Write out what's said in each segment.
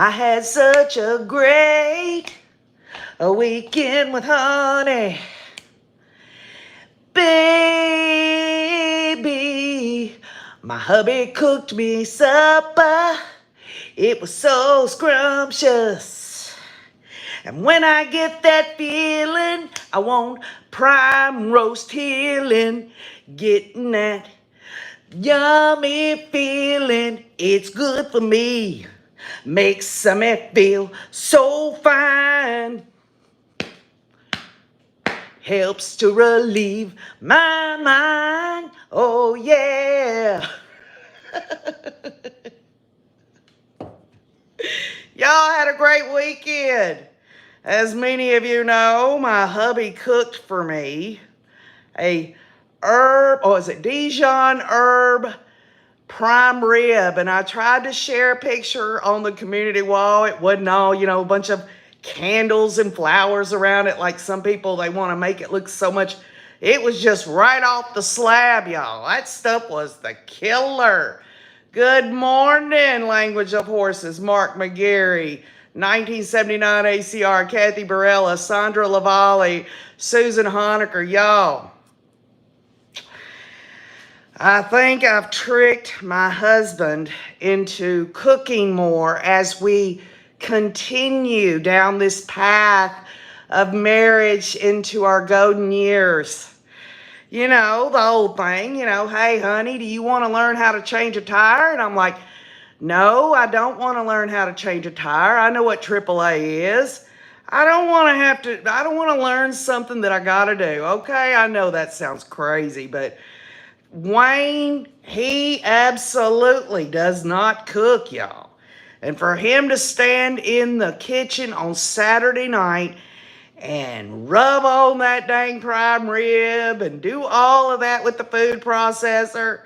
I had such a great weekend with honey. Baby, my hubby cooked me supper. It was so scrumptious. And when I get that feeling, I want prime roast healing. Getting that yummy feeling, it's good for me. Makes me feel so fine. Helps to relieve my mind. Oh yeah. Y'all had a great weekend. As many of you know, my hubby cooked for me a Dijon herb prime rib, and I tried to share a picture on the community wall. It wasn't all, a bunch of candles and flowers around it like some people, they want to make it look so much. It was just right off the slab, y'all. That stuff was the killer. Good morning, Language of Horses. Mark McGarry, 1979 ACR, Kathy Barella, Sandra Lavalle, Susan Honecker. Y'all, I think I've tricked my husband into cooking more as we continue down this path of marriage into our golden years. The old thing, hey, honey, do you want to learn how to change a tire? And I'm like, no, I don't want to learn how to change a tire. I know what AAA is. I don't want to learn something that I got to do. Okay, I know that sounds crazy, but Wayne, he absolutely does not cook, y'all. And for him to stand in the kitchen on Saturday night and rub on that dang prime rib and do all of that with the food processor,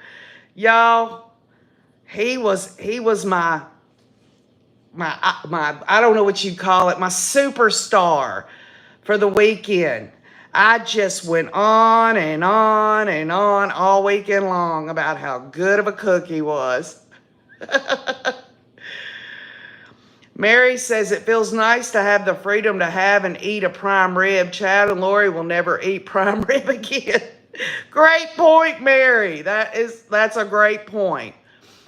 y'all, he was my I don't know what you call it, my superstar for the weekend. I just went on and on and on all weekend long about how good of a cook he was. Mary says it feels nice to have the freedom to have and eat a prime rib. Chad and Lori will never eat prime rib again. Great point, Mary. That's a great point.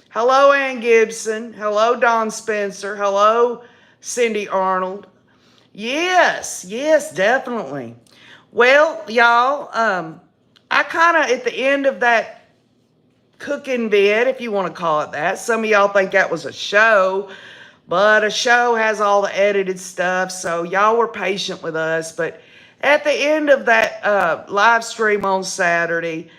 Hello, Ann Gibson. Hello, Don Spencer. Hello, Cindy Arnold. Yes, definitely. Well, y'all, I kind of, at the end of that cooking vid, if you want to call it that, some of y'all think that was a show, but a show has all the edited stuff, so y'all were patient with us. But at the end of that live stream on Saturday,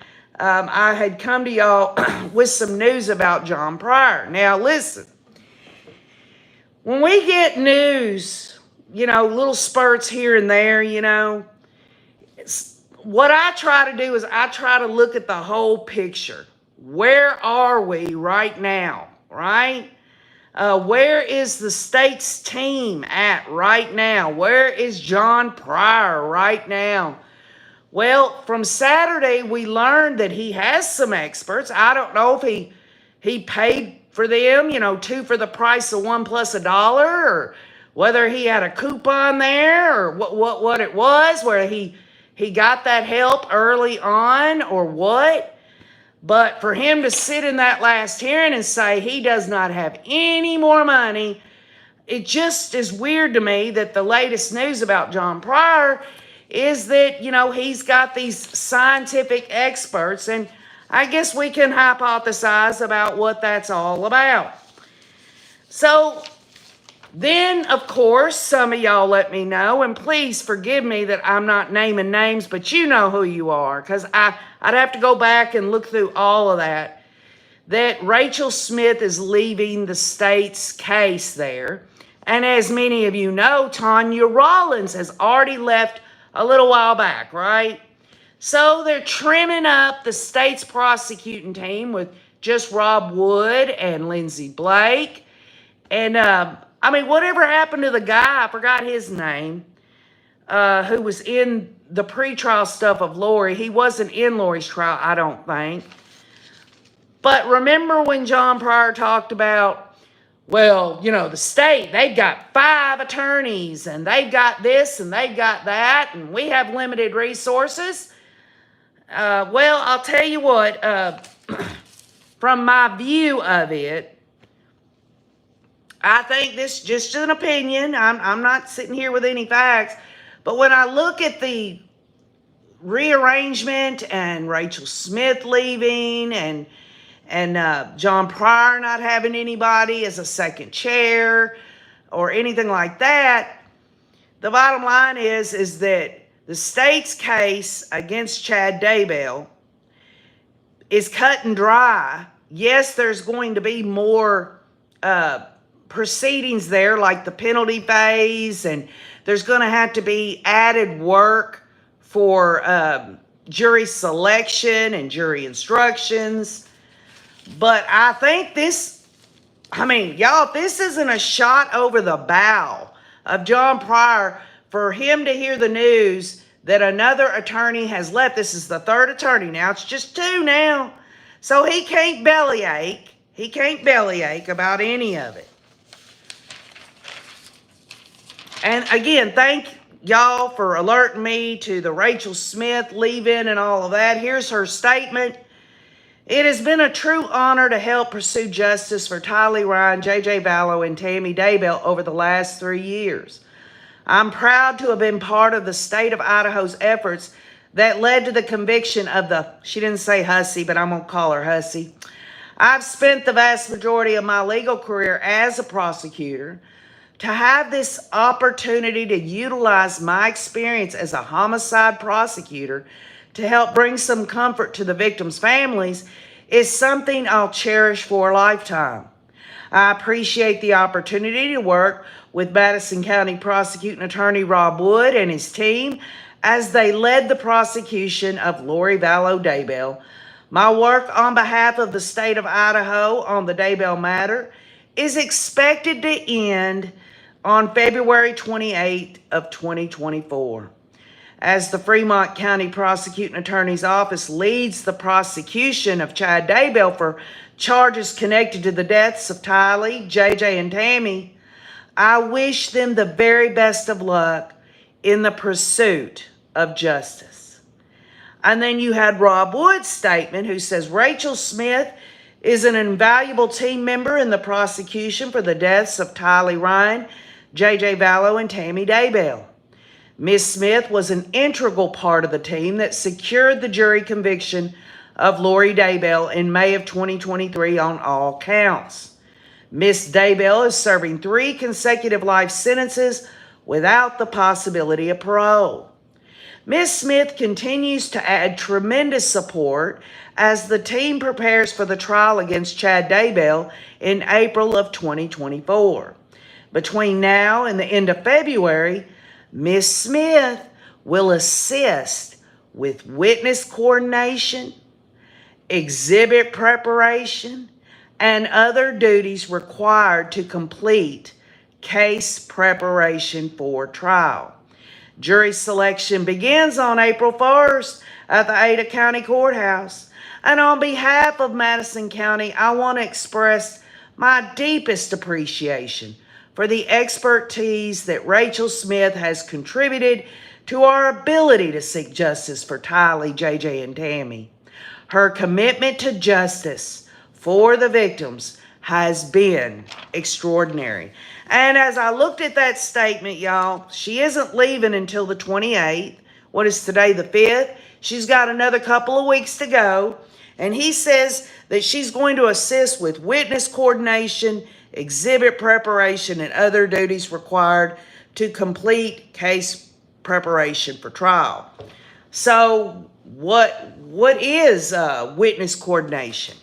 I had come to y'all with some news about John Pryor. Now, listen, when we get news, little spurts here and there, what I try to do is I try to look at the whole picture. Where are we right now, right? Where is the state's team at right now? Where is John Pryor right now? Well, from Saturday, we learned that he has some experts. I don't know if he paid for them, 2 for the price of 1 plus $1, or whether he had a coupon there, or what it was, where he got that help early on or what. But for him to sit in that last hearing and say he does not have any more money, it just is weird to me that the latest news about John Pryor is that, he's got these scientific experts, and I guess we can hypothesize about what that's all about. So then, of course, some of y'all let me know, and please forgive me that I'm not naming names, but you know who you are, because I'd have to go back and look through all of that Rachel Smith is leaving the state's case there. And as many of you know, Tanya Rollins has already left a little while back, right? So they're trimming up the state's prosecuting team with just Rob Wood and Lindsay Blake. And, whatever happened to the guy, I forgot his name, who was in the pretrial stuff of Lori. He wasn't in Lori's trial, I don't think. But remember when John Pryor talked about Well, you know, the state, they've got 5 attorneys and they've got this and they've got that, and we have limited resources. Well, I'll tell you what, from my view of it, I think this is just an opinion. I'm not sitting here with any facts. But when I look at the rearrangement and Rachel Smith leaving and John Pryor not having anybody as a second chair or anything like that, the bottom line is that the state's case against Chad Daybell is cut and dry. Yes, there's going to be more proceedings there, like the penalty phase, and there's going to have to be added work for jury selection and jury instructions. But I think this, y'all, if this isn't a shot over the bow of John Pryor for him to hear the news that another attorney has left. This is the 3rd attorney now. It's just 2 now. So he can't bellyache. He can't bellyache about any of it. And again, thank y'all for alerting me to the Rachel Smith leaving and all of that. Here's her statement. It has been a true honor to help pursue justice for Tylee Ryan, J.J. Vallow, and Tammy Daybell over the last 3 years. I'm proud to have been part of the state of Idaho's efforts that led to the conviction of the, she didn't say hussy, but I'm going to call her hussy. I've spent the vast majority of my legal career as a prosecutor. To have this opportunity to utilize my experience as a homicide prosecutor to help bring some comfort to the victims' families is something I'll cherish for a lifetime. I appreciate the opportunity to work with Madison County Prosecuting Attorney Rob Wood and his team as they led the prosecution of Lori Vallow Daybell. My work on behalf of the state of Idaho on the Daybell matter is expected to end on February 28th of 2024. As the Fremont County Prosecuting Attorney's Office leads the prosecution of Chad Daybell for charges connected to the deaths of Tylee, JJ, and Tammy, I wish them the very best of luck in the pursuit of justice. And then you had Rob Wood's statement, who says Rachel Smith is an invaluable team member in the prosecution for the deaths of Tylee Ryan, JJ Vallow, and Tammy Daybell. Ms. Smith was an integral part of the team that secured the jury conviction of Lori Daybell in May of 2023 on all counts. Ms. Daybell is serving 3 consecutive life sentences without the possibility of parole. Ms. Smith continues to add tremendous support as the team prepares for the trial against Chad Daybell in April of 2024. Between now and the end of February, Ms. Smith will assist with witness coordination, exhibit preparation, and other duties required to complete case preparation for trial. Jury selection begins on April 1st at the Ada County Courthouse. And on behalf of Madison County, I want to express my deepest appreciation for the expertise that Rachel Smith has contributed to our ability to seek justice for Tylee, JJ, and Tammy. Her commitment to justice for the victims has been extraordinary. And as I looked at that statement, y'all, she isn't leaving until the 28th. What is today, the 5th? She's got another couple of weeks to go. And he says that she's going to assist with witness coordination, exhibit preparation, and other duties required to complete case preparation for trial. So what is witness coordination?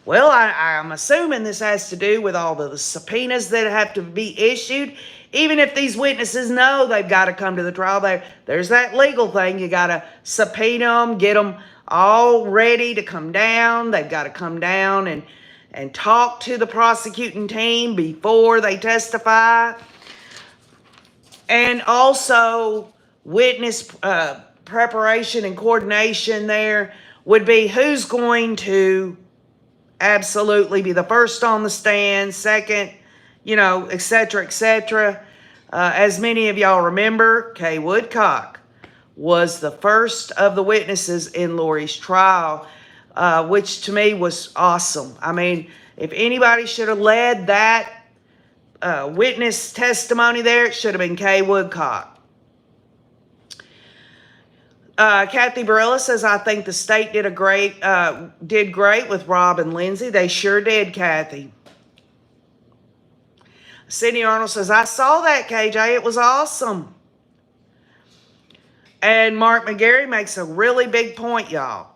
Well, I'm assuming this has to do with all the subpoenas that have to be issued. Even if these witnesses know they've got to come to the trial, there's that legal thing. You got to subpoena them, get them all ready to come down. They've got to come down and talk to the prosecuting team before they testify. And also witness preparation and coordination there would be who's going to absolutely be the first on the stand, second, et cetera, et cetera. As many of y'all remember, Kay Woodcock was the first of the witnesses in Lori's trial, which to me was awesome. I mean, if anybody should have led that witness testimony there, it should have been Kay Woodcock. Kathy Barilla says, I think the state did great with Rob and Lindsay. They sure did, Kathy. Sydney Arnold says, I saw that, KJ. It was awesome. And Mark McGarry makes a really big point, y'all.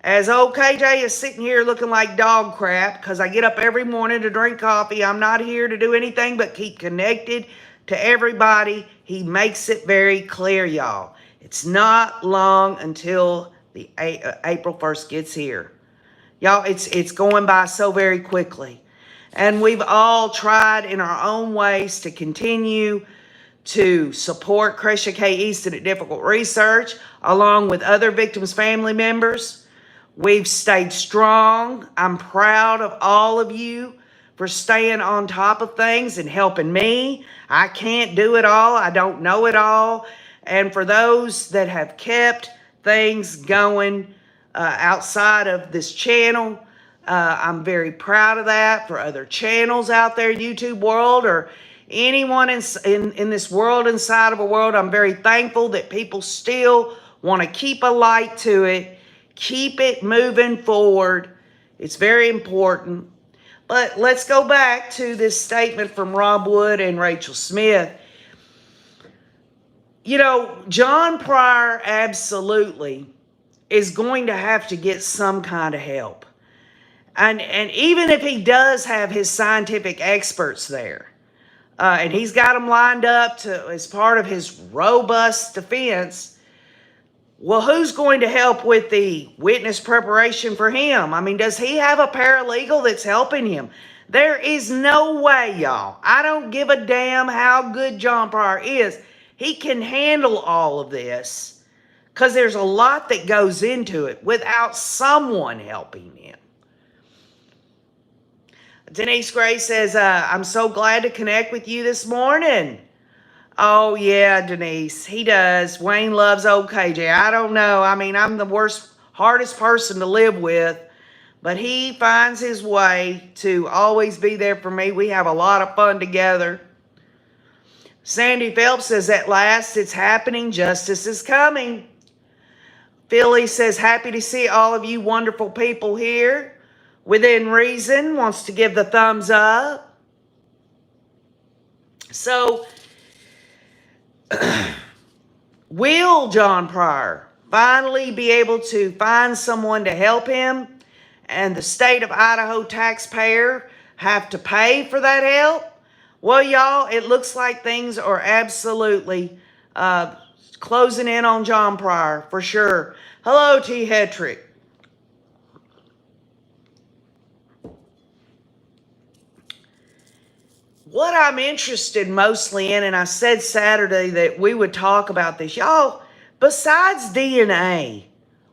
As old KJ is sitting here looking like dog crap because I get up every morning to drink coffee. I'm not here to do anything but keep connected to everybody. He makes it very clear, y'all. It's not long until the April 1st gets here. Y'all, it's going by so very quickly. And we've all tried in our own ways to continue to support Crescia K. Easton at Difficult Research, along with other victims' family members. We've stayed strong. I'm proud of all of you for staying on top of things and helping me. I can't do it all. I don't know it all. And for those that have kept things going outside of this channel, I'm very proud of that. For other channels out there, YouTube world, or anyone in this world, inside of a world, I'm very thankful that people still want to keep a light to it, keep it moving forward. It's very important. But let's go back to this statement from Rob Wood and Rachel Smith. John Pryor absolutely is going to have to get some kind of help. And even if he does have his scientific experts there, and he's got them lined up as part of his robust defense, well, who's going to help with the witness preparation for him? I mean, does he have a paralegal that's helping him? There is no way, y'all. I don't give a damn how good John Pryor is. He can handle all of this because there's a lot that goes into it without someone helping him. Denise Gray says, I'm so glad to connect with you this morning. Oh, yeah, Denise, he does. Wayne loves old KJ. I don't know. I mean, I'm the hardest person to live with, but he finds his way to always be there for me. We have a lot of fun together. Sandy Phelps says, at last, it's happening. Justice is coming. Philly says, happy to see all of you wonderful people here. Within Reason wants to give the thumbs up. So, will John Pryor finally be able to find someone to help him and the state of Idaho taxpayer have to pay for that help? Well, y'all, it looks like things are absolutely closing in on John Pryor for sure. Hello, T. Hetrick. What I'm interested mostly in, and I said Saturday that we would talk about this, y'all, besides DNA,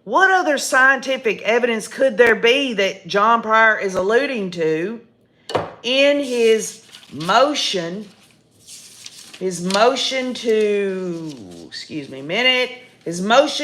what other scientific evidence could there be that John Pryor is alluding to in his motion to, his motion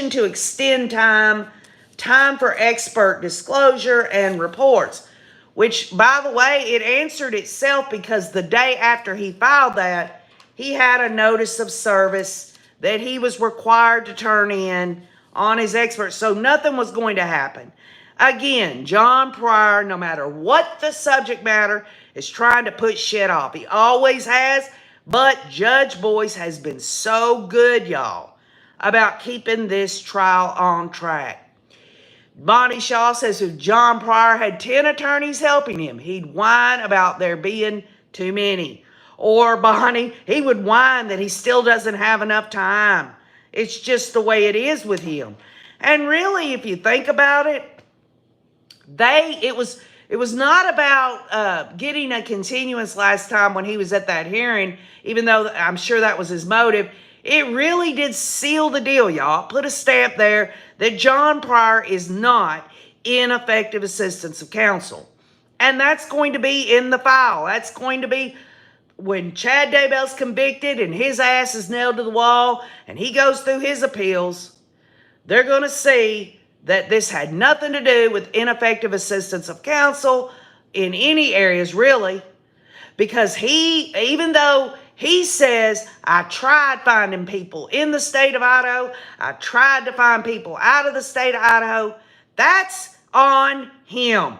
to extend time for expert disclosure and reports? Which, by the way, it answered itself because the day after he filed that, he had a notice of service that he was required to turn in on his experts. So nothing was going to happen. Again, John Pryor, no matter what the subject matter, is trying to put shit off. He always has, but Judge Boyce has been so good, y'all, about keeping this trial on track. Bonnie Shaw says if John Pryor had 10 attorneys helping him, he'd whine about there being too many. Or Bonnie, he would whine that he still doesn't have enough time. It's just the way it is with him. And really, if you think about it, it was not about getting a continuance last time when he was at that hearing, even though I'm sure that was his motive. It really did seal the deal, y'all. Put a stamp there that John Pryor is not ineffective assistance of counsel. And that's going to be in the file. That's going to be when Chad Daybell's convicted and his ass is nailed to the wall and he goes through his appeals, they're going to see that this had nothing to do with ineffective assistance of counsel in any areas, really, because even though he says, I tried finding people in the state of Idaho, I tried to find people out of the state of Idaho, that's on him.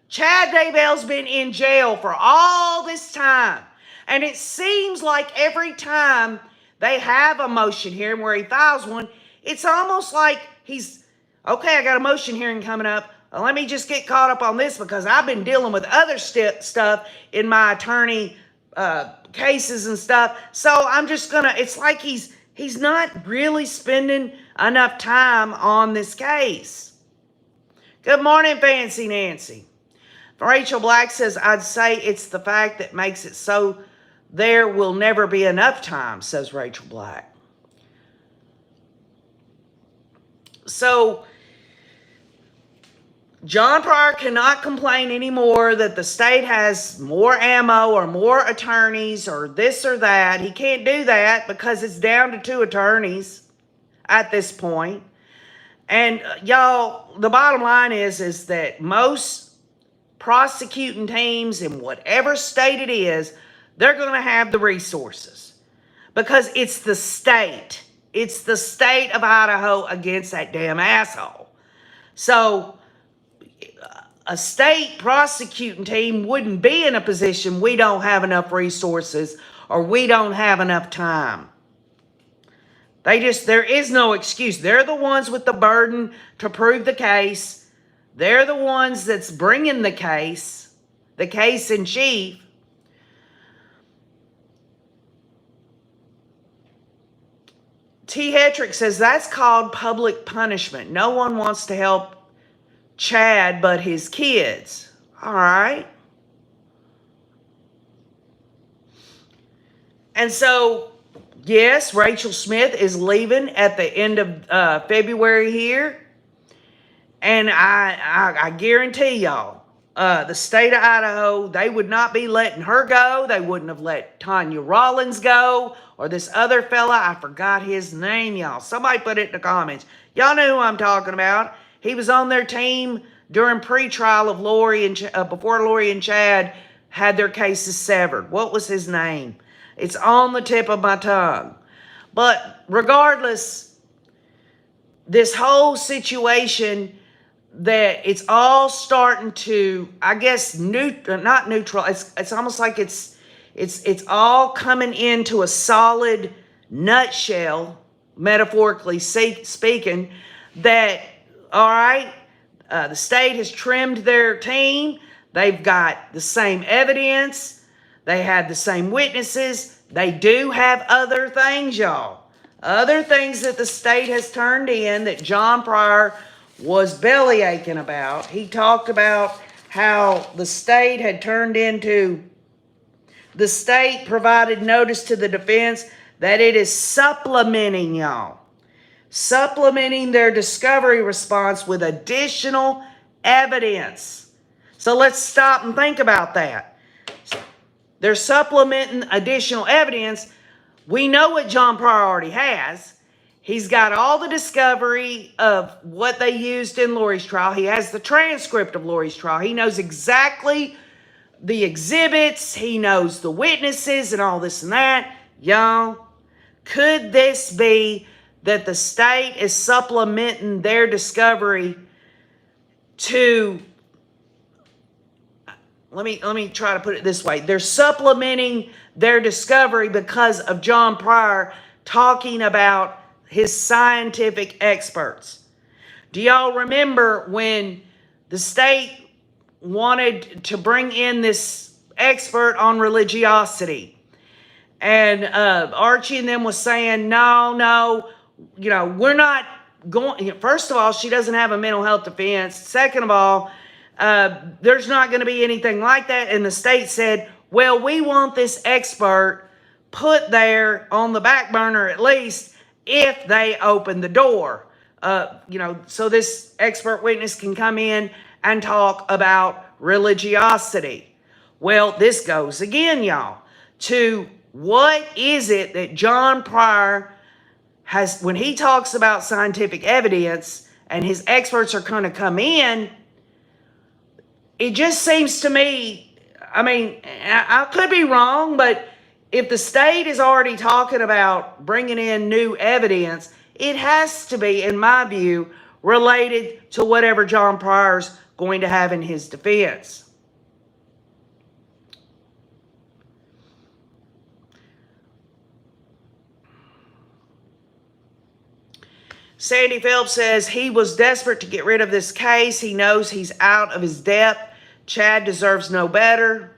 Chad Daybell's been in jail for all this time. And it seems like every time they have a motion hearing where he files one, it's almost like he's, okay, I got a motion hearing coming up. Well, let me just get caught up on this because I've been dealing with other stuff in my attorney cases and stuff. So I'm just going to, it's like he's not really spending enough time on this case. Good morning, Fancy Nancy. Rachel Black says, I'd say it's the fact that makes it so there will never be enough time, says Rachel Black. So, John Pryor cannot complain anymore that the state has more ammo or more attorneys or this or that. He can't do that because it's down to 2 attorneys at this point. And y'all, the bottom line is that most prosecuting teams in whatever state it is, they're going to have the resources because it's the state. It's the state of Idaho against that damn asshole. So a state prosecuting team wouldn't be in a position we don't have enough resources or we don't have enough time. There is no excuse. They're the ones with the burden to prove the case. They're the ones that's bringing the case in chief. T. Hetrick says that's called public punishment. No one wants to help Chad but his kids. All right. And so, yes, Rachel Smith is leaving at the end of February here. And I guarantee y'all, the state of Idaho, they would not be letting her go. They wouldn't have let Tanya Rollins go or this other fella. I forgot his name, y'all. Somebody put it in the comments. Y'all know who I'm talking about. He was on their team during pre-trial of Lori and before Lori and Chad had their cases severed. What was his name? It's on the tip of my tongue. But regardless, this whole situation that it's all starting to, I guess, not neutral. It's almost like it's all coming into a solid nutshell, metaphorically speaking, that, all right, the state has trimmed their team. They've got the same evidence. They have the same witnesses. They do have other things, y'all. Other things that the state has turned in that John Pryor was belly aching about. He talked about how the state had turned into, the state provided notice to the defense that it is supplementing, y'all. Supplementing their discovery response with additional evidence. So let's stop and think about that. They're supplementing additional evidence. We know what John Pryor already has. He's got all the discovery of what they used in Lori's trial. He has the transcript of Lori's trial. He knows exactly the exhibits. He knows the witnesses and all this and that. Y'all, could this be that the state is supplementing their discovery to, let me try to put it this way. They're supplementing their discovery because of John Pryor talking about his scientific experts. Do y'all remember when the state wanted to bring in this expert on religiosity? And Archie and them was saying, no, we're not going. First of all, she doesn't have a mental health defense. Second of all, there's not going to be anything like that. And the state said, well, we want this expert put there on the back burner at least if they open the door. So this expert witness can come in and talk about religiosity. Well, this goes again, y'all. to what is it that John Pryor has, when he talks about scientific evidence and his experts are going to come in, it just seems to me, I mean, I could be wrong, but if the state is already talking about bringing in new evidence, it has to be, in my view, related to whatever John Pryor's going to have in his defense. Sandy Phelps says he was desperate to get rid of this case. He knows he's out of his depth. Chad deserves no better.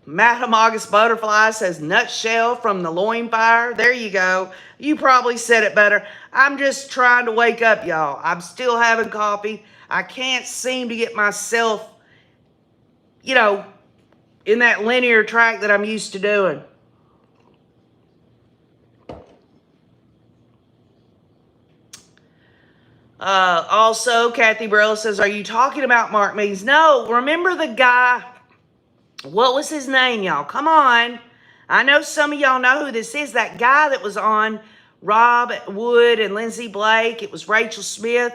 Madam August Butterfly says nutshell from the loin fire. There you go. You probably said it better. I'm just trying to wake up, y'all. I'm still having coffee. I can't seem to get myself, you know, in that linear track that I'm used to doing. Also, Kathy Burrell says, are you talking about Mark Means? No, remember the guy, what was his name, y'all? Come on. I know some of y'all know who this is. That guy that was on Rob Wood and Lindsay Blake. It was Rachel Smith.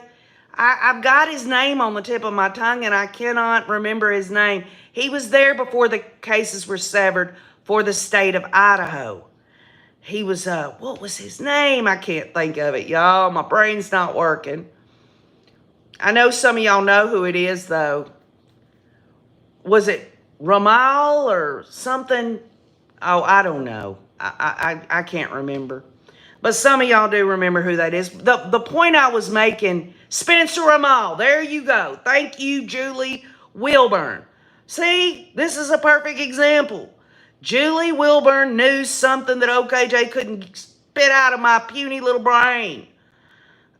I've got his name on the tip of my tongue, and I cannot remember his name. He was there before the cases were severed for the state of Idaho. He was, what was his name? I can't think of it, y'all. My brain's not working. I know some of y'all know who it is, though. Was it Ramal or something? Oh, I don't know. I can't remember. But some of y'all do remember who that is. The point I was making, Spencer Ramal. There you go. Thank you, Julie Wilburn. See, this is a perfect example. Julie Wilburn knew something that OKJ couldn't spit out of my puny little brain.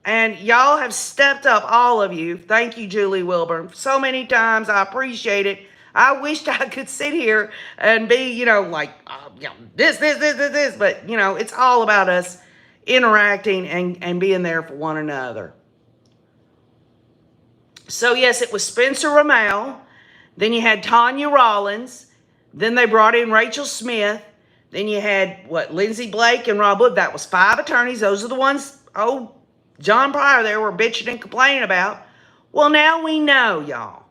And y'all have stepped up, all of you. Thank you, Julie Wilburn. So many times. I appreciate it. I wished I could sit here and be, you know, like, this. But, you know, it's all about us interacting and being there for one another. So, yes, it was Spencer Ramal. Then you had Tanya Rollins. Then they brought in Rachel Smith. Then you had, Lindsay Blake and Rob Wood. That was 5 attorneys. Those are the ones, John Pryor there were bitching and complaining about. Well, now we know, y'all.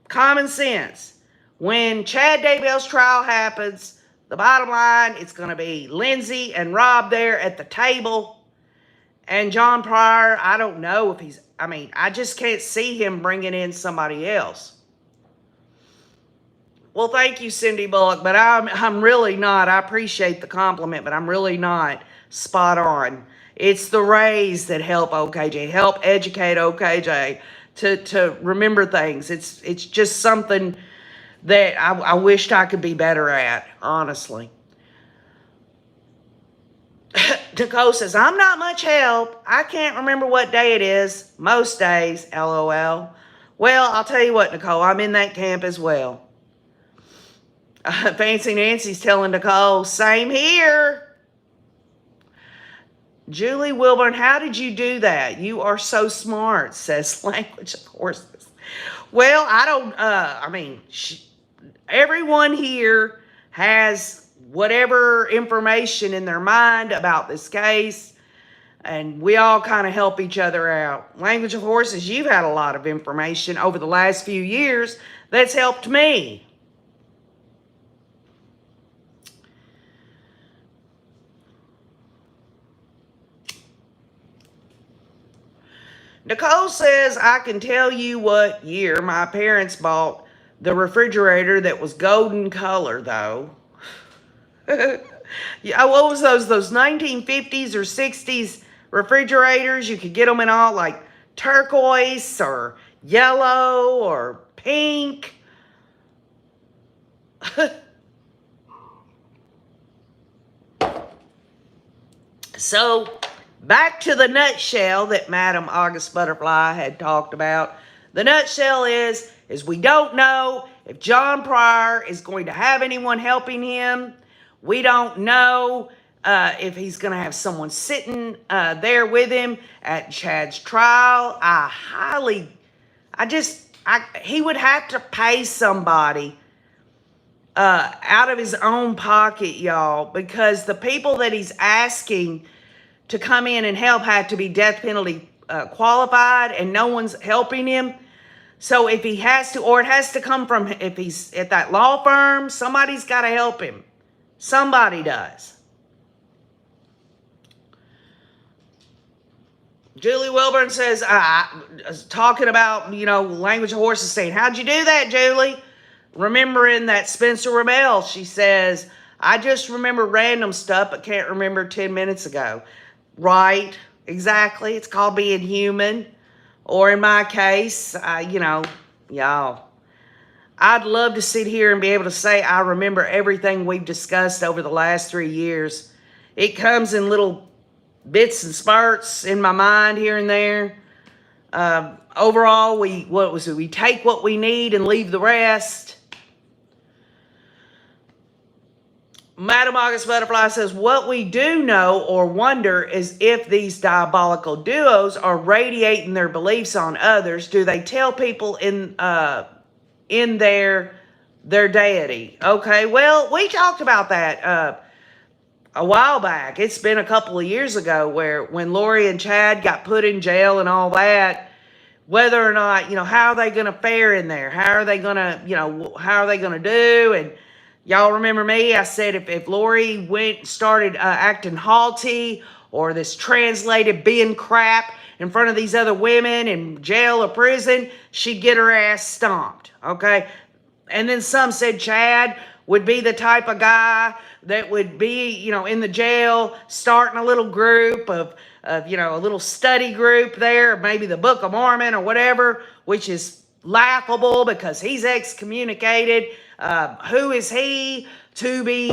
Common sense. When Chad Daybell's trial happens, the bottom line, it's going to be Lindsay and Rob there at the table. And John Pryor, I don't know if I just can't see him bringing in somebody else. Well, thank you, Cindy Bullock, but I'm really not. I appreciate the compliment, but I'm really not spot on. It's the rays that help OKJ, help educate OKJ to remember things. It's just something that I wished I could be better at, honestly. Nicole says, I'm not much help. I can't remember what day it is. Most days, LOL. Well, I'll tell you what, Nicole, I'm in that camp as well. Fancy Nancy's telling Nicole, same here. Julie Wilburn, how did you do that? You are so smart, says Language of Horses. Well, I don't, everyone here has whatever information in their mind about this case, and we all kind of help each other out. Language of Horses, you've had a lot of information over the last few years that's helped me. Nicole says, I can tell you what year my parents bought the refrigerator that was golden color, though. Yeah, what was those 1950s or 60s refrigerators? You could get them in all like turquoise or yellow or pink. So, back to the nutshell that Madam August Butterfly had talked about. The nutshell is we don't know if John Pryor is going to have anyone helping him. We don't know if he's going to have someone sitting there with him at Chad's trial. He would have to pay somebody out of his own pocket, y'all, because the people that he's asking to come in and help had to be death penalty qualified, and no one's helping him. So if he has to, or it has to come from, if he's at that law firm, somebody's got to help him. Somebody does. Julie Wilburn says, talking about, language of horses, saying, how'd you do that, Julie? Remembering that Spencer Rebel, she says, I just remember random stuff, but can't remember 10 minutes ago. Right, exactly. It's called being human. Or in my case, y'all, I'd love to sit here and be able to say I remember everything we've discussed over the last 3 years. It comes in little bits and spurts in my mind here and there. Overall, we take what we need and leave the rest. Madam August Butterfly says, what we do know or wonder is if these diabolical duos are radiating their beliefs on others. Do they tell people in their deity? Okay, well, we talked about that a while back. It's been a couple of years ago when Lori and Chad got put in jail and all that, whether or not, how are they going to fare in there? How are they going to do? And y'all remember me? I said if Lori started acting haughty or this translated being crap in front of these other women in jail or prison, she'd get her ass stomped, okay? And then some said Chad would be the type of guy that would be, in the jail, starting a little group of a little study group there, maybe the Book of Mormon or whatever, which is laughable because he's excommunicated. Who is he to be,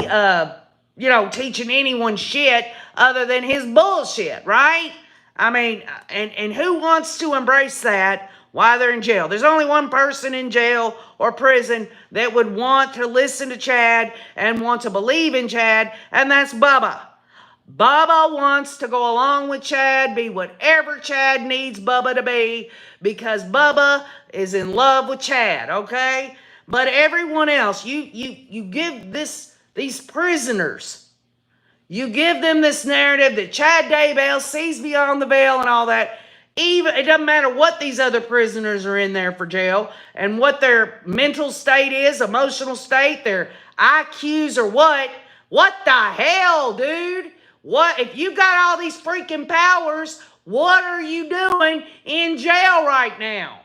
teaching anyone shit other than his bullshit, right? I mean, and who wants to embrace that while they're in jail? There's only one person in jail or prison that would want to listen to Chad and want to believe in Chad, and that's Bubba. Bubba wants to go along with Chad, be whatever Chad needs Bubba to be, because Bubba is in love with Chad, okay? But everyone else, you give these prisoners, you give them this narrative that Chad Daybell sees beyond the veil and all that. Even it doesn't matter what these other prisoners are in there for jail and what their mental state is, emotional state, their IQs or what. What the hell, dude? What if you got all these freaking powers? What are you doing in jail right now?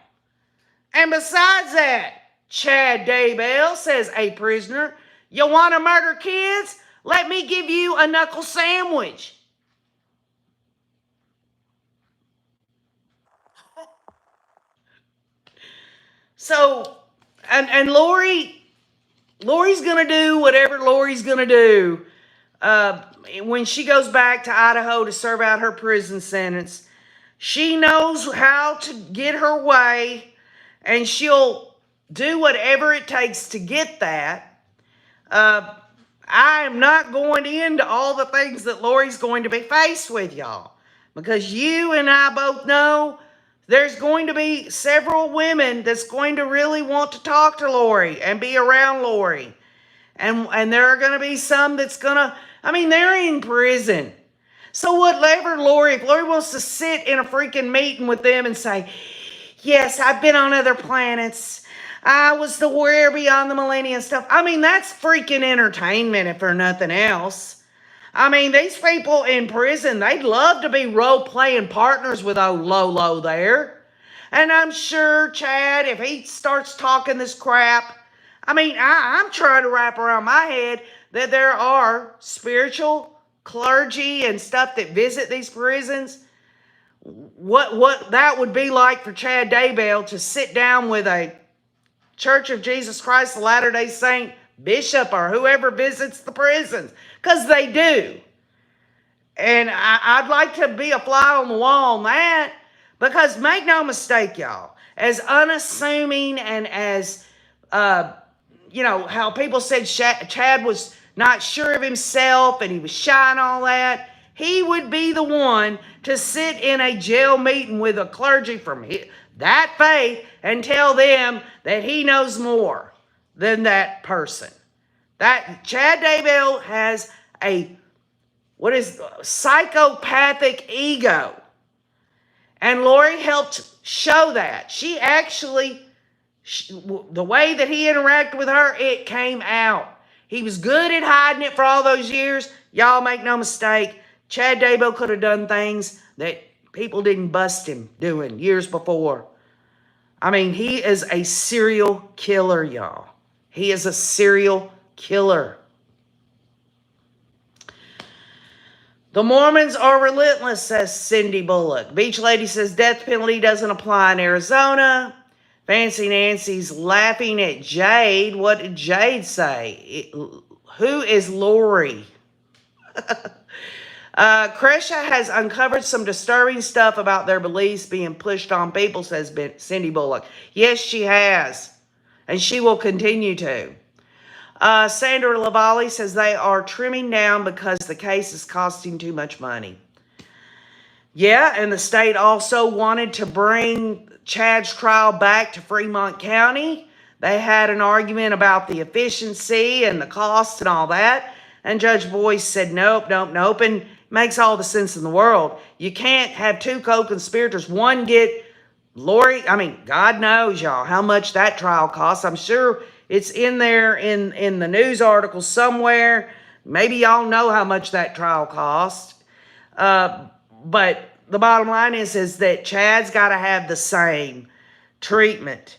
And besides that, Chad Daybell, says a prisoner, you want to murder kids? Let me give you a knuckle sandwich. So, and Lori's going to do whatever Lori's going to do when she goes back to Idaho to serve out her prison sentence. She knows how to get her way, and she'll do whatever it takes to get that. I am not going into all the things that Lori's going to be faced with, y'all, because you and I both know there's going to be several women that's going to really want to talk to Lori and be around Lori. And there are going to be some that's going to, they're in prison. So whatever if Lori wants to sit in a freaking meeting with them and say, yes, I've been on other planets. I was the warrior beyond the millennium stuff. That's freaking entertainment if for nothing else. These people in prison, they'd love to be role-playing partners with old Lolo there. And I'm sure Chad, if he starts talking this crap, I'm trying to wrap around my head that there are spiritual clergy and stuff that visit these prisons. What that would be like for Chad Daybell to sit down with a Church of Jesus Christ of Latter-day Saint bishop or whoever visits the prisons, because they do. And I'd like to be a fly on the wall on that, because make no mistake, y'all, as unassuming and as, how people said Chad was not sure of himself and he was shy and all that, he would be the one to sit in a jail meeting with a clergy from that faith and tell them that he knows more than that person. That Chad Daybell has a psychopathic ego. And Lori helped show that. She actually, the way that he interacted with her, it came out. He was good at hiding it for all those years. Y'all make no mistake. Chad Daybell could have done things that people didn't bust him doing years before. I mean, he is a serial killer, y'all. He is a serial killer. The Mormons are relentless, says Cindy Bullock. Beach Lady says death penalty doesn't apply in Arizona. Fancy Nancy's laughing at Jade. What did Jade say? Who is Lori? Kresha has uncovered some disturbing stuff about their beliefs being pushed on people, says Cindy Bullock. Yes, she has. And she will continue to. Sandra Lavalle says they are trimming down because the case is costing too much money. Yeah, and the state also wanted to bring Chad's trial back to Fremont County. They had an argument about the efficiency and the cost and all that. And Judge Boyce said, nope, nope, nope. And it makes all the sense in the world. You can't have two co-conspirators. One get Lori. I mean, God knows, y'all, how much that trial costs. I'm sure it's in there in the news article somewhere. Maybe y'all know how much that trial cost. But the bottom line is that Chad's got to have the same treatment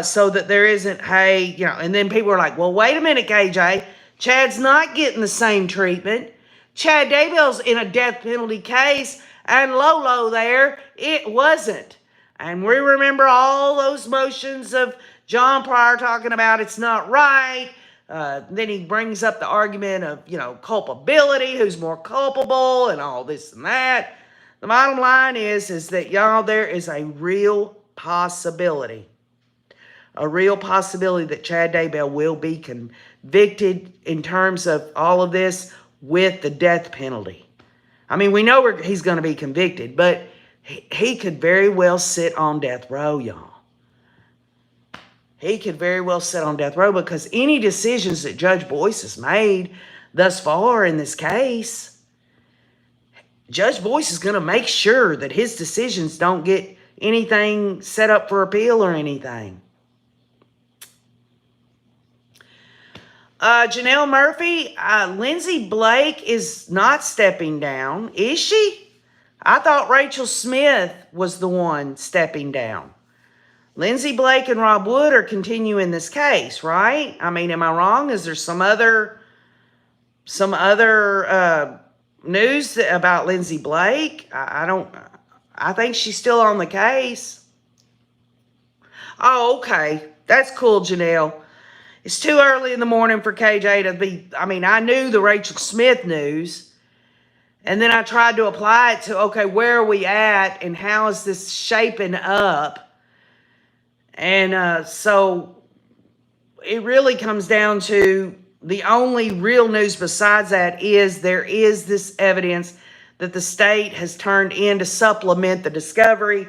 so that there isn't, hey, you know, and then people are like, well, wait a minute, KJ. Chad's not getting the same treatment. Chad Daybell's in a death penalty case, and Lolo there, it wasn't. And we remember all those motions of John Pryor talking about it's not right. Then he brings up the argument of, you know, culpability, who's more culpable and all this and that. The bottom line is that, y'all, there is a real possibility that Chad Daybell will be convicted in terms of all of this with the death penalty. I mean, we know he's going to be convicted, but he could very well sit on death row, y'all. He could very well sit on death row because any decisions that Judge Boyce has made thus far in this case, Judge Boyce is going to make sure that his decisions don't get anything set up for appeal or anything. Janelle Murphy, Lindsay Blake is not stepping down, is she? I thought Rachel Smith was the one stepping down. Lindsay Blake and Rob Wood are continuing this case, right? I mean, am I wrong? Is there some other news about Lindsay Blake? I think she's still on the case. Oh, okay. That's cool, Janelle. It's too early in the morning for KJ to be, I mean, I knew the Rachel Smith news. And then I tried to apply it to, okay, where are we at and how is this shaping up? And so it really comes down to the only real news besides that is there is this evidence that the state has turned in to supplement the discovery.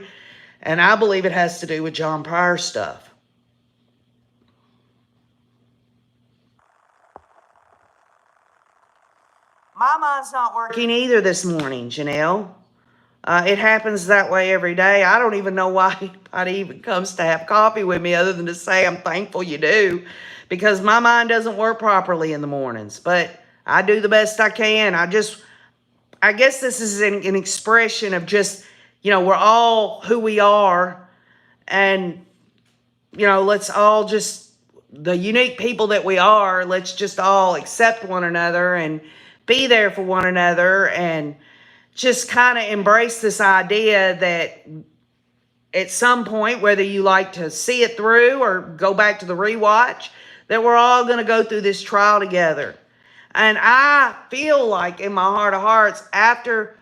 And I believe it has to do with John Pryor stuff. My mind's not working either this morning, Janelle. It happens that way every day. I don't even know why anybody even comes to have coffee with me other than to say I'm thankful you do, because my mind doesn't work properly in the mornings. But I do the best I can. I guess this is an expression of just, you know, we're all who we are. And, you know, let's all just, the unique people that we are, let's just all accept one another and be there for one another and just kind of embrace this idea that at some point, whether you like to see it through or go back to the rewatch, that we're all going to go through this trial together. And I feel like in my heart of hearts, after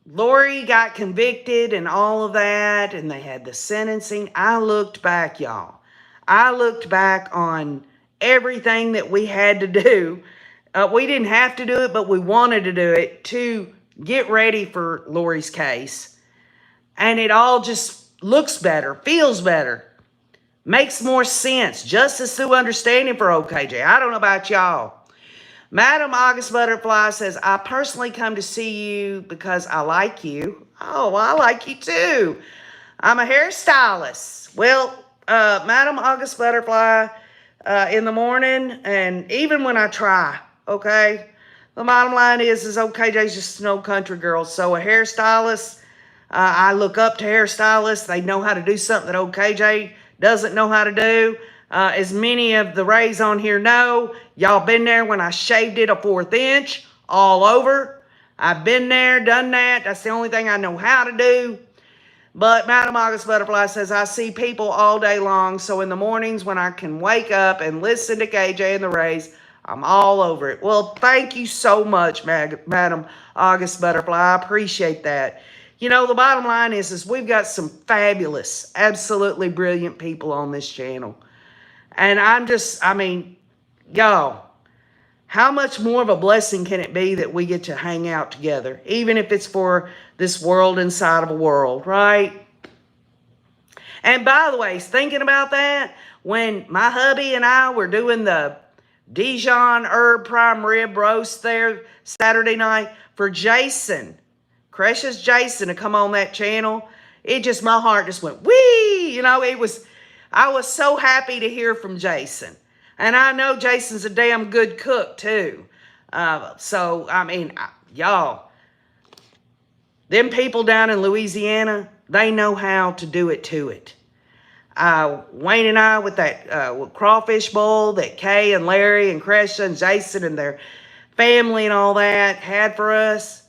Lori got convicted and all of that, and they had the sentencing, I looked back, y'all. I looked back on everything that we had to do. We didn't have to do it, but we wanted to do it to get ready for Lori's case. And it all just looks better, feels better Makes more sense. Justice through understanding for OKJ. I don't know about y'all. Madam August Butterfly says, I personally come to see you because I like you. Oh, well, I like you too. I'm a hairstylist. Well, Madam August Butterfly, in the morning and even when I try, okay? The bottom line is OKJ's just no country girl. So a hairstylist, I look up to hairstylists. They know how to do something that OKJ doesn't know how to do. As many of the Rays on here know, y'all been there when I shaved it a 1/4 inch all over. I've been there, done that. That's the only thing I know how to do. But Madam August Butterfly says, I see people all day long. So in the mornings when I can wake up and listen to KJ and the Rays, I'm all over it. Well, thank you so much, Madam August Butterfly. I appreciate that. You know, the bottom line is we've got some fabulous, absolutely brilliant people on this channel. And I mean, y'all, how much more of a blessing can it be that we get to hang out together, even if it's for this world inside of a world, right? And by the way, thinking about that, when my hubby and I were doing the Dijon herb prime rib roast there Saturday night for Jason, Precious Jason, to come on that channel, my heart just went, wee! You know, I was so happy to hear from Jason. And I know Jason's a damn good cook, too. So, I mean, y'all, them people down in Louisiana, they know how to do it to it. Wayne and I with that with crawfish bowl that Kay and Larry and Cresha and Jason and their family and all that had for us,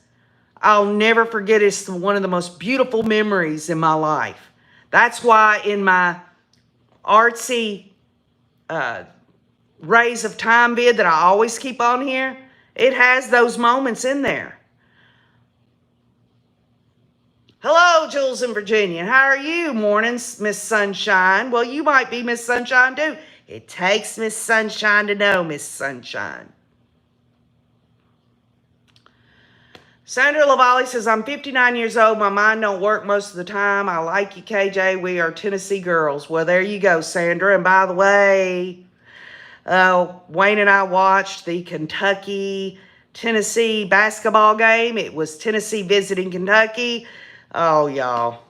I'll never forget. It's one of the most beautiful memories in my life. That's why in my artsy Rays of Time vid that I always keep on here, it has those moments in there. Hello, Jules in Virginia. How are you? Mornings, Miss Sunshine. Well, you might be Miss Sunshine too. It takes Miss Sunshine to know Miss Sunshine. Sandra Lavalle says, I'm 59 years old. My mind don't work most of the time. I like you, KJ. We are Tennessee girls. Well, there you go, Sandra. And by the way, Wayne and I watched the Kentucky-Tennessee basketball game. It was Tennessee visiting Kentucky. Oh, y'all.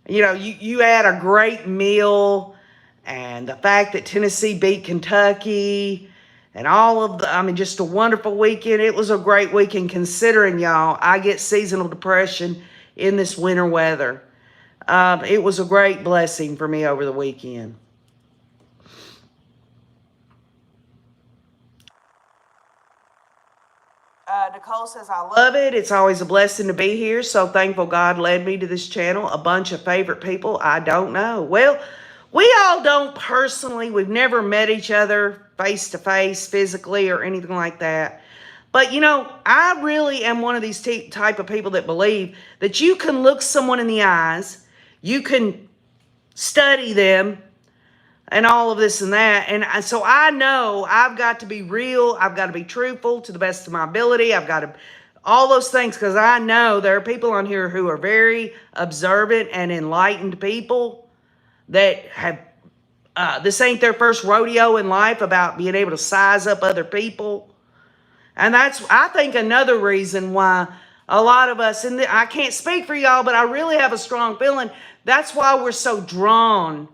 You know, you had a great meal, and the fact that Tennessee beat Kentucky and all of the, I mean, just a wonderful weekend. It was a great weekend considering, y'all, I get seasonal depression in this winter weather. It was a great blessing for me over the weekend. Nicole says, I love it. It's always a blessing to be here. So thankful God led me to this channel. A bunch of favorite people I don't know. Well, we all don't personally. We've never met each other face to face, physically, or anything like that. But, you know, I really am one of these type of people that believe that you can look someone in the eyes, you can study them, and all of this and that. And so I know I've got to be real. I've got to be truthful to the best of my ability. I've got to, all those things, because I know there are people on here who are very observant and enlightened people that have, this ain't their first rodeo in life about being able to size up other people. And that's, I think, another reason why a lot of us, and I can't speak for y'all, but I really have a strong feeling that's why we're so drawn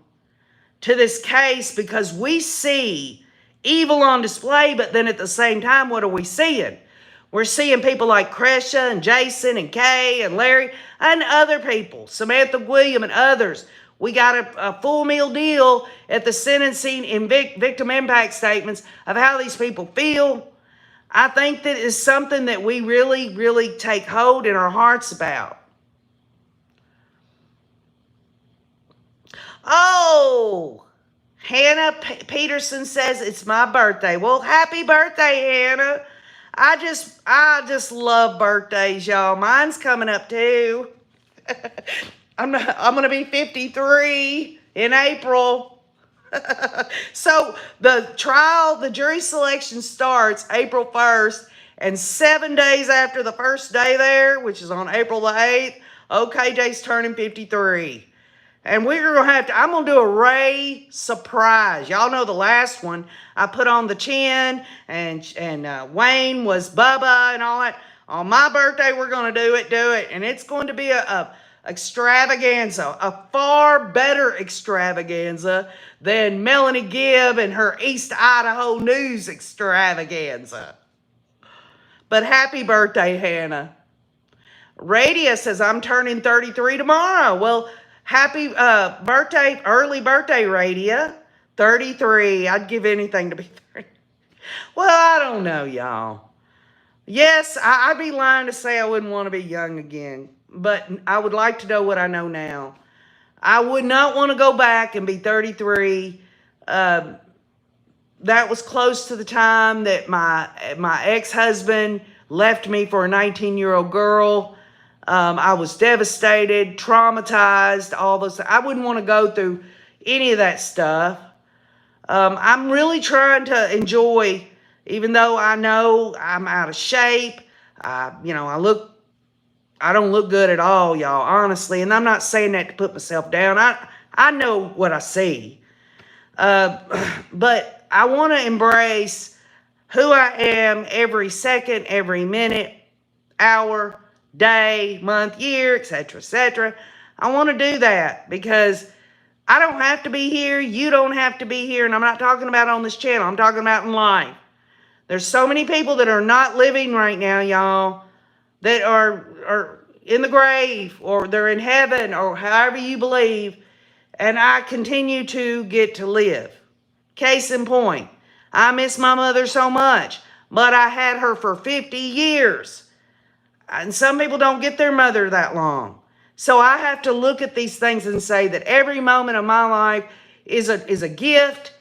to this case, because we see evil on display, but then at the same time, what are we seeing? We're seeing people like Cresha and Jason and Kay and Larry and other people, Samantha William and others. We got a full meal deal at the sentencing in victim impact statements of how these people feel. I think that is something that we really, really take hold in our hearts about. Oh, Hannah Peterson says it's my birthday. Well, happy birthday, Hannah. I just love birthdays, y'all. Mine's coming up too. I'm going to be 53 in April. So the jury selection starts April 1st, and 7 days after the first day there, which is on April the 8th, OKJ's turning 53. And we're going to have to, I'm going to do a Ray surprise. Y'all know the last one. I put on the chin, and Wayne was Bubba and all that. On my birthday, we're going to do it. And it's going to be a extravaganza, a far better extravaganza than Melanie Gibb and her East Idaho News extravaganza. But happy birthday, Hannah. Radia says, I'm turning 33 tomorrow. Well, happy birthday, early birthday, Radia. 33. I'd give anything to be 30. Well, I don't know, y'all. Yes, I'd be lying to say I wouldn't want to be young again. But I would like to know what I know now. I would not want to go back and be 33. That was close to the time that my ex-husband left me for a 19-year-old girl. I was devastated, traumatized, all those things. I wouldn't want to go through any of that stuff. I'm really trying to enjoy, even though I know I'm out of shape. I don't look good at all, y'all, honestly. And I'm not saying that to put myself down. I know what I see. But I want to embrace who I am every second, every minute, hour, day, month, year, etc., etc. I want to do that because I don't have to be here. You don't have to be here. And I'm not talking about on this channel. I'm talking about in life. There's so many people that are not living right now, y'all, that are in the grave or they're in heaven or however you believe. And I continue to get to live. Case in point, I miss my mother so much, but I had her for 50 years. And some people don't get their mother that long. So I have to look at these things and say that every moment of my life is a gift.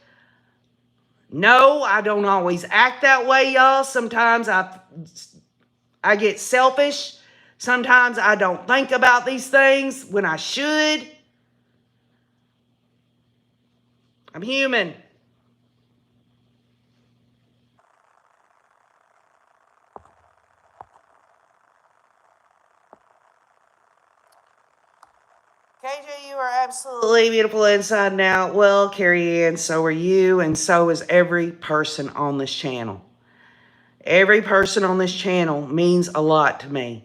No, I don't always act that way, y'all. Sometimes I get selfish. Sometimes I don't think about these things when I should. I'm human. KJ, you are absolutely beautiful inside and out. Well, Carrie Ann, so are you, and so is every person on this channel. Every person on this channel means a lot to me.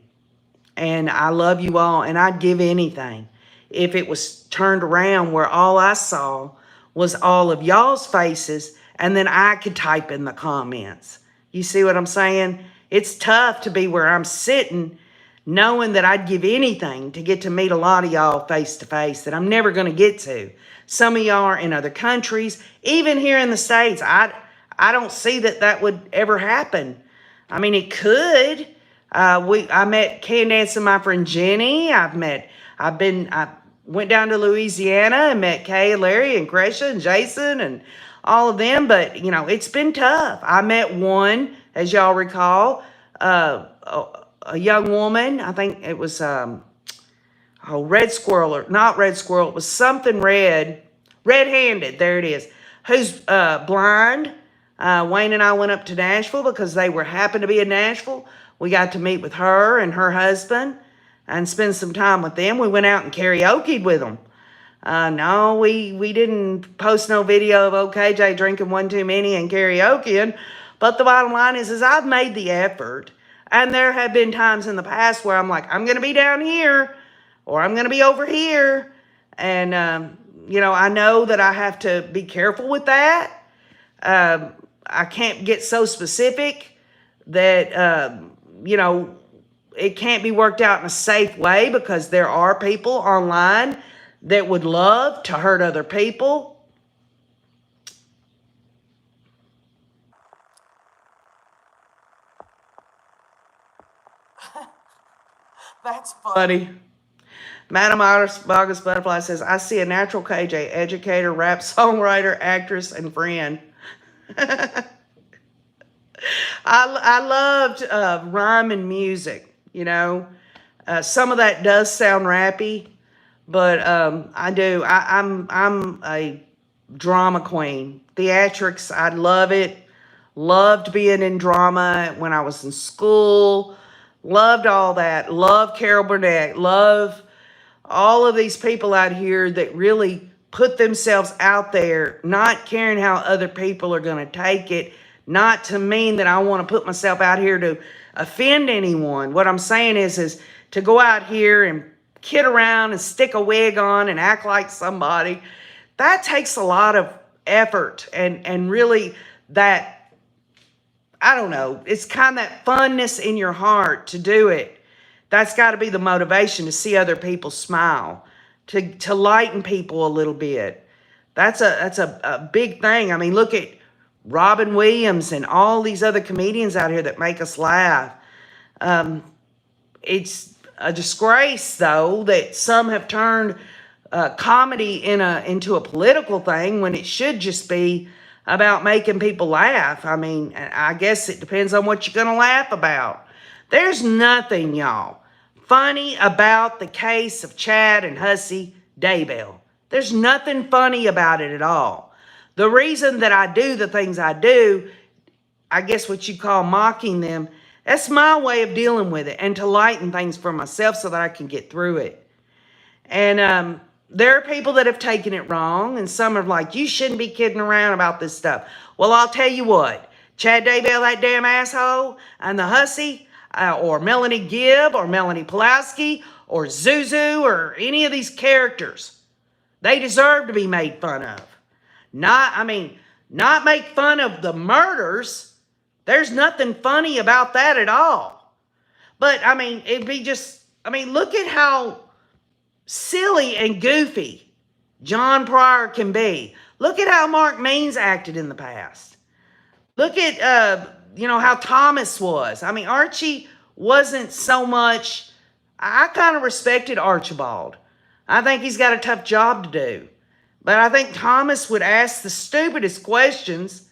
And I love you all, and I'd give anything if it was turned around where all I saw was all of y'all's faces, and then I could type in the comments. You see what I'm saying? It's tough to be where I'm sitting knowing that I'd give anything to get to meet a lot of y'all face to face that I'm never going to get to. Some of y'all are in other countries, even here in the States. I don't see that would ever happen. I mean, it could. I met Candace and my friend Jenny. I went down to Louisiana and met Kay and Larry and Gresha and Jason and all of them. But, it's been tough. I met one, as y'all recall, a young woman. I think it was red squirrel, or not red squirrel. It was something red-handed. There it is. Who's blind. Wayne and I went up to Nashville because they happened to be in Nashville. We got to meet with her and her husband and spend some time with them. We went out and karaoke'd with them. No, we didn't post no video of OKJ drinking one too many and karaokeing. But the bottom line is I've made the effort. And there have been times in the past where I'm like, I'm going to be down here or I'm going to be over here. And, I know that I have to be careful with that. I can't get so specific that, it can't be worked out in a safe way because there are people online that would love to hurt other people. That's funny. Madam August Butterfly says, I see a natural KJ, educator, rap songwriter, actress, and friend. I loved rhyme and music, Some of that does sound rappy, but I do. I'm a drama queen. Theatrics, I love it. Loved being in drama when I was in school. Loved all that. Love Carol Burnett. Love all of these people out here that really put themselves out there, not caring how other people are going to take it, not to mean that I want to put myself out here to offend anyone. What I'm saying is to go out here and kid around and stick a wig on and act like somebody, that takes a lot of effort and really that, I don't know, it's kind of that funness in your heart to do it. That's got to be the motivation, to see other people smile, to lighten people a little bit. That's a big thing. I mean, look at Robin Williams and all these other comedians out here that make us laugh. It's a disgrace, though, that some have turned comedy into a political thing when it should just be about making people laugh. I mean, I guess it depends on what you're going to laugh about. There's nothing, y'all, funny about the case of Chad and Hussey Daybell. There's nothing funny about it at all. The reason that I do the things I do, I guess what you call mocking them, that's my way of dealing with it and to lighten things for myself so that I can get through it. And there are people that have taken it wrong, and some are like, you shouldn't be kidding around about this stuff. Well, I'll tell you what, Chad Daybell, that damn asshole, and the Hussey, or Melanie Gibb, or Melanie Pulaski, or Zuzu, or any of these characters, they deserve to be made fun of. Not make fun of the murders. There's nothing funny about that at all. But, I mean, it'd be just, I mean, look at how silly and goofy John Pryor can be. Look at how Mark Means acted in the past. Look at, how Thomas was. I mean, Archie wasn't so much, I kind of respected Archibald. I think he's got a tough job to do. But I think Thomas would ask the stupidest questions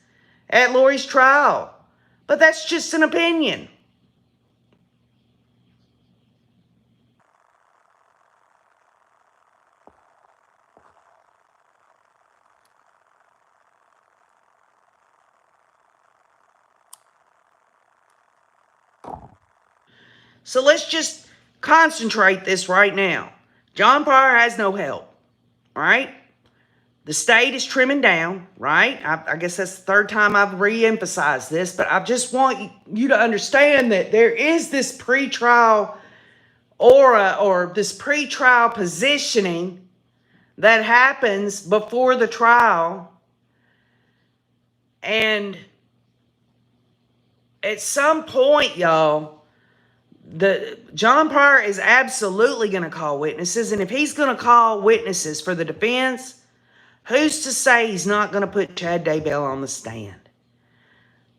at Lori's trial. But that's just an opinion. So let's just concentrate this right now. John Pryor has no help, right? The state is trimming down, right? I guess that's the third time I've re-emphasized this, but I just want you to understand that there is this pretrial aura or this pretrial positioning that happens before the trial. And at some point, y'all, John Pryor is absolutely going to call witnesses. And if he's going to call witnesses for the defense, who's to say he's not going to put Chad Daybell on the stand?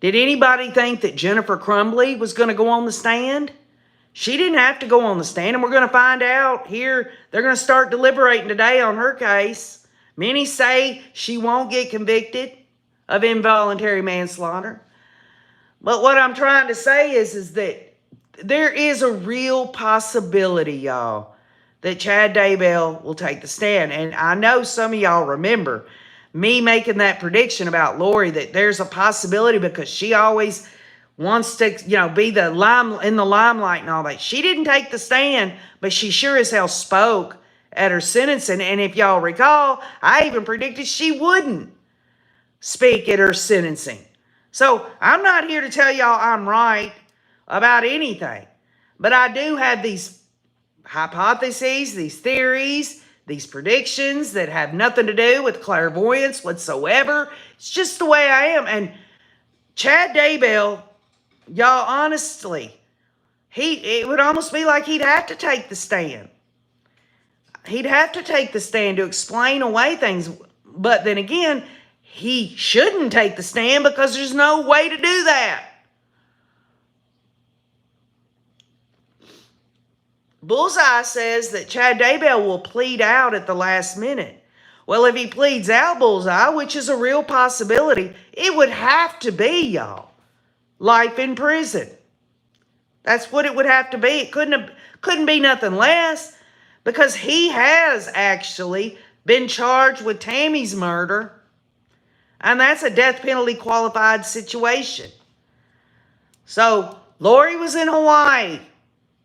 Did anybody think that Jennifer Crumbly was going to go on the stand? She didn't have to go on the stand, and we're going to find out here. They're going to start deliberating today on her case. Many say she won't get convicted of involuntary manslaughter. But what I'm trying to say is that there is a real possibility, y'all, that Chad Daybell will take the stand. And I know some of y'all remember me making that prediction about Lori, that there's a possibility because she always wants to, be in the limelight and all that. She didn't take the stand, but she sure as hell spoke at her sentencing. And if y'all recall, I even predicted she wouldn't speak at her sentencing. So I'm not here to tell y'all I'm right about anything, but I do have these hypotheses, these theories, these predictions that have nothing to do with clairvoyance whatsoever. It's just the way I am. And Chad Daybell, y'all, honestly, it would almost be like he'd have to take the stand. He'd have to take the stand to explain away things. But then again, he shouldn't take the stand because there's no way to do that. Bullseye says that Chad Daybell will plead out at the last minute. Well, if he pleads out, Bullseye, which is a real possibility, it would have to be, y'all, life in prison. That's what it would have to be. It couldn't be nothing less, because he has actually been charged with Tammy's murder, and that's a death penalty qualified situation. So Lori was in Hawaii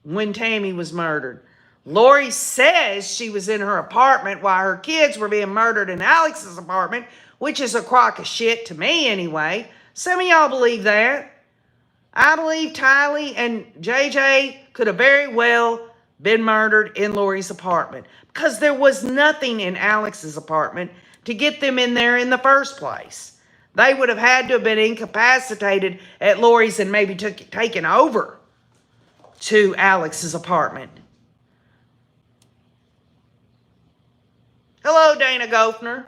when Tammy was murdered. Lori says she was in her apartment while her kids were being murdered in Alex's apartment, which is a crock of shit to me anyway. Some of y'all believe that. I believe Tylee and JJ could have very well been murdered in Lori's apartment because there was nothing in Alex's apartment to get them in there in the first place. They would have had to have been incapacitated at Lori's and maybe taken over to Alex's apartment. Hello, Dana Goffner.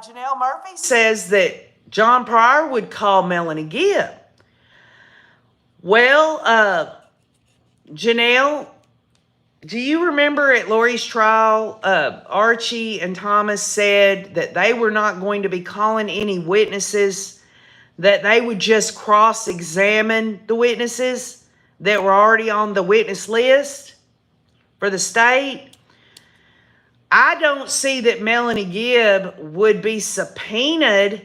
Janelle Murphy says that John Pryor would call Melanie Gibb. Well, Janelle, do you remember at Lori's trial, Archie and Thomas said that they were not going to be calling any witnesses, that they would just cross-examine the witnesses that were already on the witness list for the state? I don't see that Melanie Gibb would be subpoenaed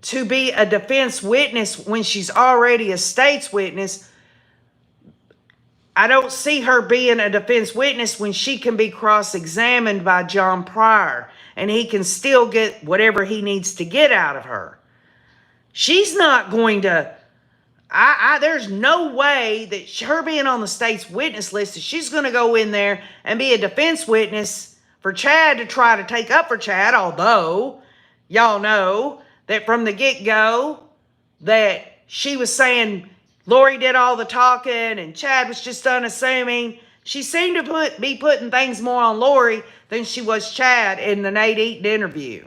to be a defense witness when she's already a state's witness. I don't see her being a defense witness when she can be cross-examined by John Pryor and he can still get whatever he needs to get out of her. She's not going to... there's no way that her being on the state's witness list, that she's going to go in there and be a defense witness for Chad to try to take up for Chad, although y'all know that from the get-go that she was saying Lori did all the talking and Chad was just unassuming. She seemed to be putting things more on Lori than she was Chad in the Nate Eaton interview.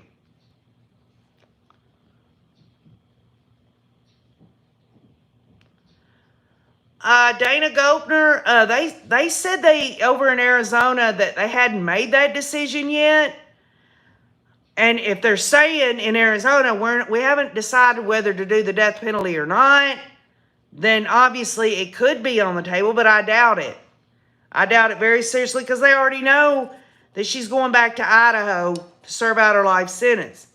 Dana Goepner, they said they over in Arizona that they hadn't made that decision yet. And if they're saying in Arizona we haven't decided whether to do the death penalty or not, then obviously it could be on the table, but I doubt it. I doubt it very seriously because they already know that she's going back to Idaho to serve out her life sentence.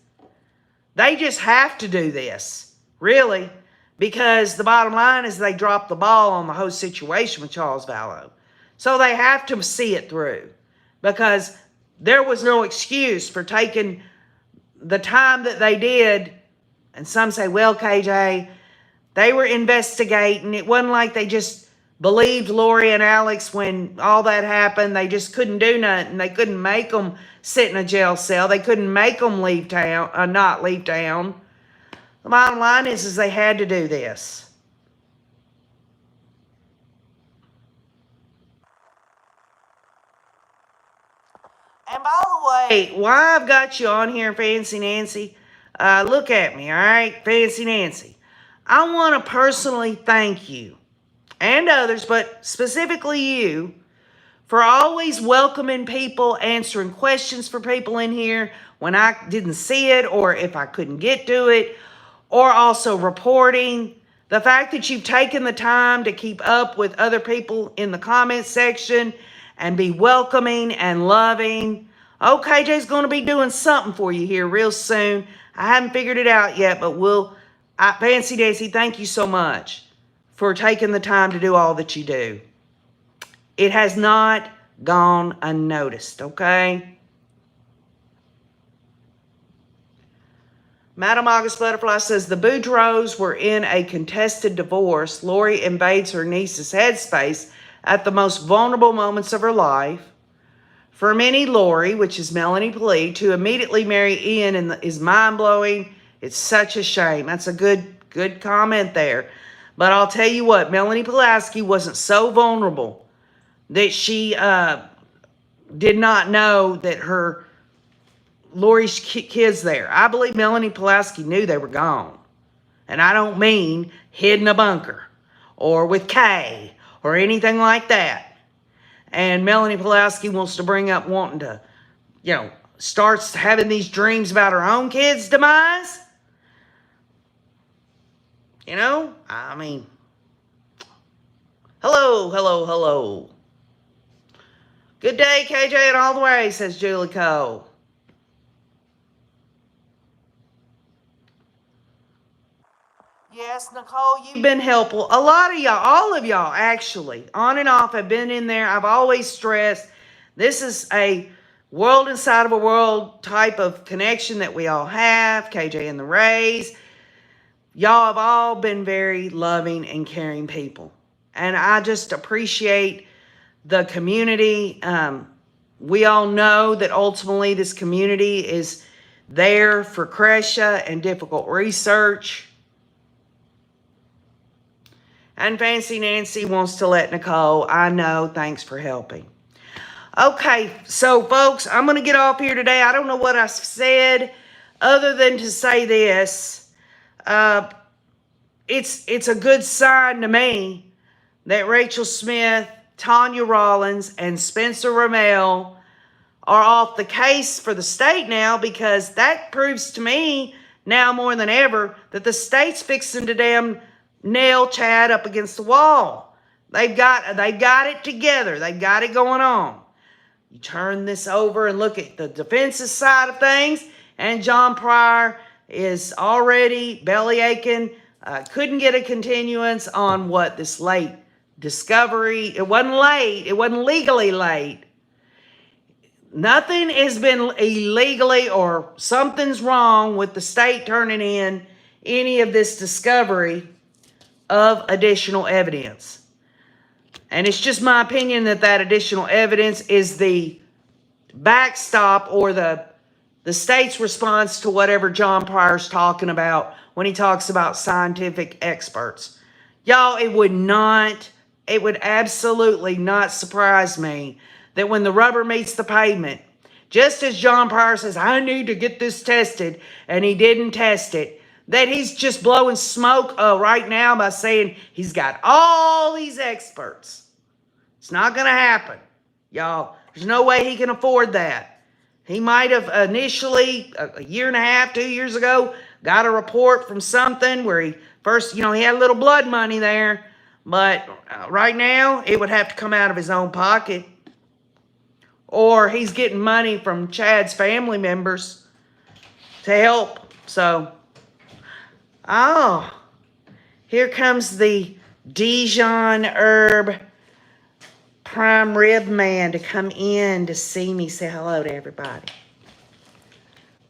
They just have to do this, really. Because the bottom line is they dropped the ball on the whole situation with Charles Vallow. So they have to see it through. Because there was no excuse for taking the time that they did. And some say, well, KJ, they were investigating. It wasn't like they just believed Lori and Alex when all that happened. They just couldn't do nothing. They couldn't make them sit in a jail cell. They couldn't make them leave town, not leave town. The bottom line is they had to do this. And by the way, why I've got you on here, Fancy Nancy, look at me, all right? Fancy Nancy. I want to personally thank you and others, but specifically you, for always welcoming people, answering questions for people in here when I didn't see it or if I couldn't get to it, or also reporting. The fact that you've taken the time to keep up with other people in the comment section and be welcoming and loving. Oh, KJ's going to be doing something for you here real soon. I haven't figured it out yet, but Fancy Daisy, thank you so much for taking the time to do all that you do. It has not gone unnoticed, okay? Madam August Butterfly says, the Boudreaux were in a contested divorce. Lori invades her niece's headspace at the most vulnerable moments of her life. For many, Lori, which is Melanie Pulley, to immediately marry Ian is mind-blowing. It's such a shame. That's a good comment there. But I'll tell you what, Melanie Pulaski wasn't so vulnerable that she did not know that Lori's kids there. I believe Melanie Pulaski knew they were gone. And I don't mean hid in a bunker or with Kay or anything like that. And Melanie Pulaski wants to bring up wanting to, starts having these dreams about her own kids' demise. I mean, hello. Good day, KJ, and all the way, says Julie Cole. Yes, Nicole, you've been helpful. A lot of y'all, all of y'all actually, on and off, have been in there. I've always stressed this is a world inside of a world type of connection that we all have. KJ and the Rays. Y'all have all been very loving and caring people. And I just appreciate the community. We all know that ultimately this community is there for Crescia and difficult research. And Fancy Nancy wants to let Nicole, I know, thanks for helping. Okay, so folks, I'm going to get off here today. I don't know what I said other than to say this. It's a good sign to me that Rachel Smith, Tanya Rollins, and Spencer Ramel are off the case for the state now, because that proves to me now more than ever that the state's fixing to damn nail Chad up against the wall. They've got it together. They've got it going on. You turn this over and look at the defense's side of things, and John Pryor is already belly aching. Couldn't get a continuance on what this late discovery. It wasn't late. It wasn't legally late. Nothing has been illegally or something's wrong with the state turning in any of this discovery of additional evidence. And it's just my opinion that that additional evidence is the backstop or the state's response to whatever John Pryor's talking about when he talks about scientific experts. Y'all, it would absolutely not surprise me that when the rubber meets the pavement, just as John Pryor says, I need to get this tested, and he didn't test it, that he's just blowing smoke right now by saying he's got all these experts. It's not going to happen, y'all. There's no way he can afford that. He might have initially, a year and a half, 2 years ago, got a report from something where he first, he had a little blood money there. But right now, it would have to come out of his own pocket. Or he's getting money from Chad's family members to help. So, here comes the Dijon herb prime rib man to come in to see me. Say hello to everybody.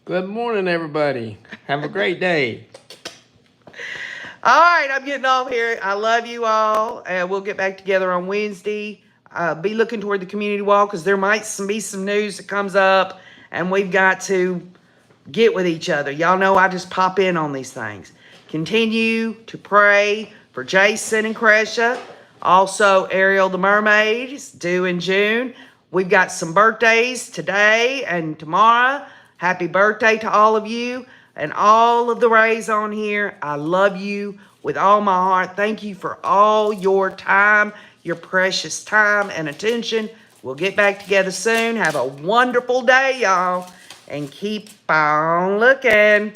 Good morning, everybody. Have a great day. All right, I'm getting off here. I love you all. We'll get back together on Wednesday. Be looking toward the community wall, because there might be some news that comes up, and we've got to get with each other. Y'all know I just pop in on these things. Continue to pray for Jason and Crescia. Also, Ariel the Mermaid is due in June. We've got some birthdays today and tomorrow. Happy birthday to all of you and all of the Rays on here. I love you with all my heart. Thank you for all your time, your precious time and attention. We'll get back together soon. Have a wonderful day, y'all, and keep on looking.